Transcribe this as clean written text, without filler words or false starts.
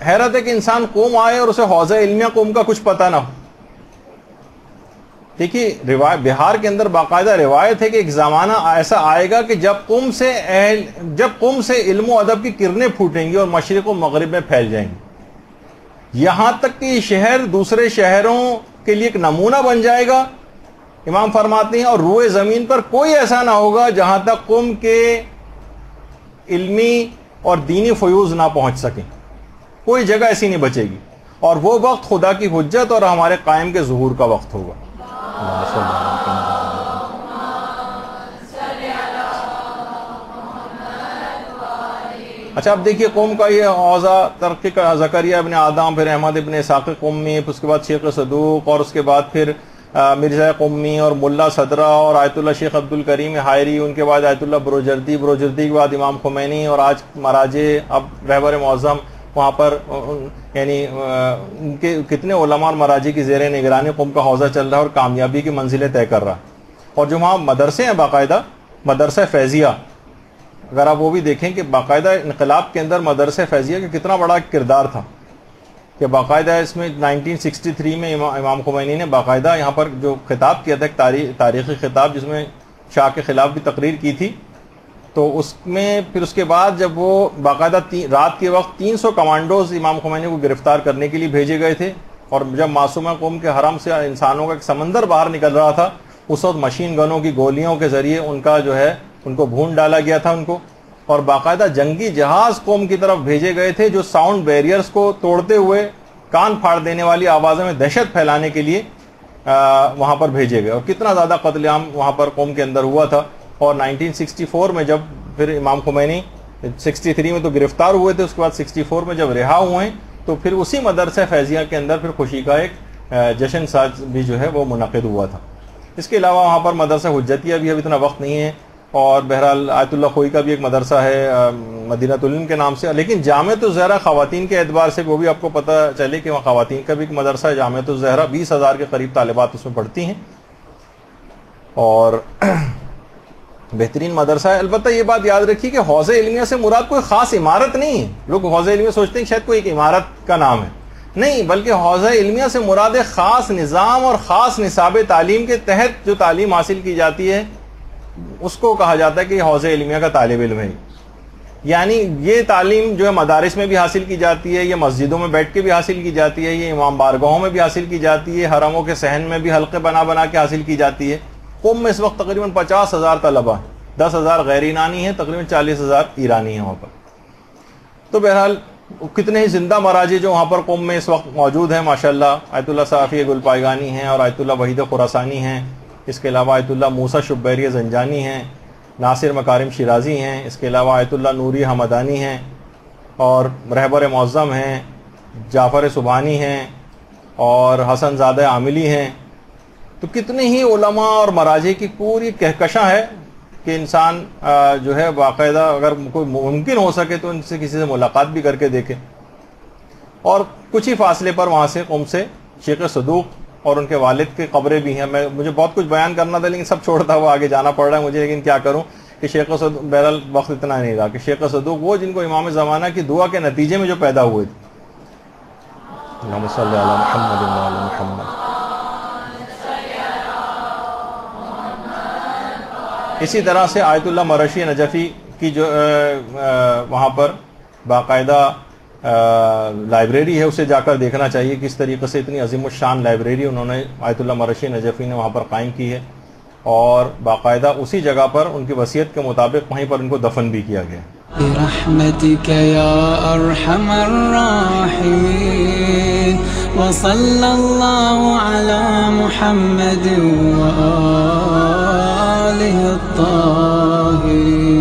حیرت ہے کہ انسان قوم آئے اور اسے حوضہ علمیہ قوم کا کچھ پتہ نہ ہو. دیکھیے بہار کے اندر باقاعدہ روایت ہے کہ ایک زمانہ ایسا آئے گا کہ جب قم سے علم و ادب کی کرنیں پھوٹیں گی اور مشرق و مغرب میں پھیل جائیں گی، یہاں تک کہ یہ شہر دوسرے شہروں کے لیے ایک نمونہ بن جائے گا. امام فرماتے ہیں اور روئے زمین پر کوئی ایسا نہ ہوگا جہاں تک قم کے علمی اور دینی فیوز نہ پہنچ سکیں، کوئی جگہ ایسی نہیں بچے گی. اور وہ وقت خدا کی حجت اور ہمارے قائم کے ظہور کا وقت ہوگا. اچھا اب دیکھیے قوم کا یہ حوضہ ترقی کا زکریہ ابن آدم، پھر احمد ابن اسحاق قمی، پھر اس کے بعد شیخ صدوق، اور اس کے بعد پھر مرزا قمی اور ملا صدرہ اور آیت اللہ شیخ عبد الکریم حائری، ان کے بعد آیت اللہ بروجردی کے بعد امام خمینی، اور آج مراجع اب رہبر معظم وہاں پر یعنی ان کے کتنے علماء اور مراجع کی زیر نگرانی قوم کا حوضہ چل رہا ہے اور کامیابی کی منزلیں طے کر رہا ہے. اور جو وہاں مدرسے ہیں باقاعدہ مدرسہ فیضیہ، اگر آپ وہ بھی دیکھیں کہ باقاعدہ انقلاب کے اندر مدرسہ فیضیہ کا کتنا بڑا کردار تھا کہ باقاعدہ اس میں 1963 میں امام خمینی نے باقاعدہ یہاں پر جو خطاب کیا تھا، ایک تاریخی خطاب جس میں شاہ کے خلاف بھی تقریر کی تھی، تو اس میں پھر اس کے بعد جب وہ باقاعدہ رات کے وقت 300 کمانڈوز امام خمینی کو گرفتار کرنے کے لیے بھیجے گئے تھے، اور جب معصومہ قوم کے حرم سے انسانوں کا ایک سمندر باہر نکل رہا تھا، اس وقت مشین گنوں کی گولیوں کے ذریعے ان کا جو ہے ان کو بھون ڈالا گیا تھا ان کو، اور باقاعدہ جنگی جہاز قوم کی طرف بھیجے گئے تھے جو ساؤنڈ بیریئرز کو توڑتے ہوئے کان پھاڑ دینے والی آوازوں میں دہشت پھیلانے کے لیے وہاں پر بھیجے گئے. اور کتنا زیادہ قتل عام وہاں پر قوم کے اندر ہوا تھا. اور 1964 میں جب پھر امام خمینی 63 میں تو گرفتار ہوئے تھے، اس کے بعد 64 میں جب رہا ہوئے ہیں تو پھر اسی مدرسہ فیضیہ کے اندر پھر خوشی کا ایک جشن ساز بھی جو ہے وہ منعقد ہوا تھا. اس کے علاوہ وہاں پر مدرسہ حجتیہ بھی اب اتنا وقت نہیں ہے، اور بہرحال آیت اللہ خوئی کا بھی ایک مدرسہ ہے مدینۃ العلم کے نام سے. لیکن جامعۃ الزہرا خواتین کے اعتبار سے وہ بھی آپ کو پتہ چلے کہ وہاں خواتین کا بھی ایک مدرسہ ہے جامعۃ الزہرا، 20,000 کے قریب طالبات اس میں پڑھتی ہیں اور بہترین مدرسہ ہے. البتہ یہ بات یاد رکھیے کہ حوضہ علمیہ سے مراد کوئی خاص عمارت نہیں ہے. لوگ حوضہ علمیہ سوچتے ہیں کہ شاید کوئی ایک عمارت کا نام ہے، نہیں، بلکہ حوضہ علمیہ سے مراد ایک خاص نظام اور خاص نصاب تعلیم کے تحت جو تعلیم حاصل کی جاتی ہے اس کو کہا جاتا ہے کہ یہ حوضہ علمیہ کا طالب علم ہے. یعنی یہ تعلیم جو ہے مدارس میں بھی حاصل کی جاتی ہے، یہ مسجدوں میں بیٹھ کے بھی حاصل کی جاتی ہے، یہ امام بارگاہوں میں بھی حاصل کی جاتی ہے، حرموں کے صحن میں بھی حلقے بنا کے حاصل کی جاتی ہے. قم میں اس وقت تقریباً 50,000 طلبہ ہیں، 10,000 غیر ایرانی ہیں، تقریباً 40,000 ایرانی ہیں وہاں پر. تو بہرحال کتنے ہی زندہ مراجع جو وہاں پر قم میں اس وقت موجود ہیں ماشاءاللہ. آیت اللہ صافی گلپائگانی ہیں اور آیت اللہ وحید خراسانی ہیں، اس کے علاوہ آیت اللہ موسیٰ شبیری زنجانی ہیں، ناصر مکارم شیرازی ہیں، اس کے علاوہ آیت اللہ نوری حمدانی ہیں، اور رہبر معظم ہیں، جعفر سبحانی ہیں، اور حسن زادہ عاملی ہیں. تو کتنے ہی علماء اور مراجع کی پوری کہکشاں ہے کہ انسان جو ہے باقاعدہ اگر کوئی ممکن ہو سکے تو ان سے کسی سے ملاقات بھی کر کے دیکھے. اور کچھ ہی فاصلے پر وہاں سے قم سے شیخ صدوق اور ان کے والد کے قبریں بھی ہیں. مجھے بہت کچھ بیان کرنا تھا لیکن سب چھوڑتا ہوا آگے جانا پڑ رہا ہے مجھے، لیکن کیا کروں کہ شیخ صدوق بہرحال وقت اتنا نہیں رہا کہ شیخ صدوق وہ جن کو امام زمانہ کی دعا کے نتیجے میں جو پیدا ہوئے تھے. اللہم صلی علی محمد و علی محمد. اسی طرح سے آیت اللہ مرشی نجفی کی جو وہاں پر باقاعدہ لائبریری ہے اسے جا کر دیکھنا چاہیے. کس طریقے سے اتنی عظیم الشان لائبریری انہوں نے آیت اللہ مرشی نجفی نے وہاں پر قائم کی ہے، اور باقاعدہ اسی جگہ پر ان کی وصیت کے مطابق وہیں پر ان کو دفن بھی کیا گیا. برحمتك يا أرحم الراحمين وصلى الله على محمد وآله الطاهرين.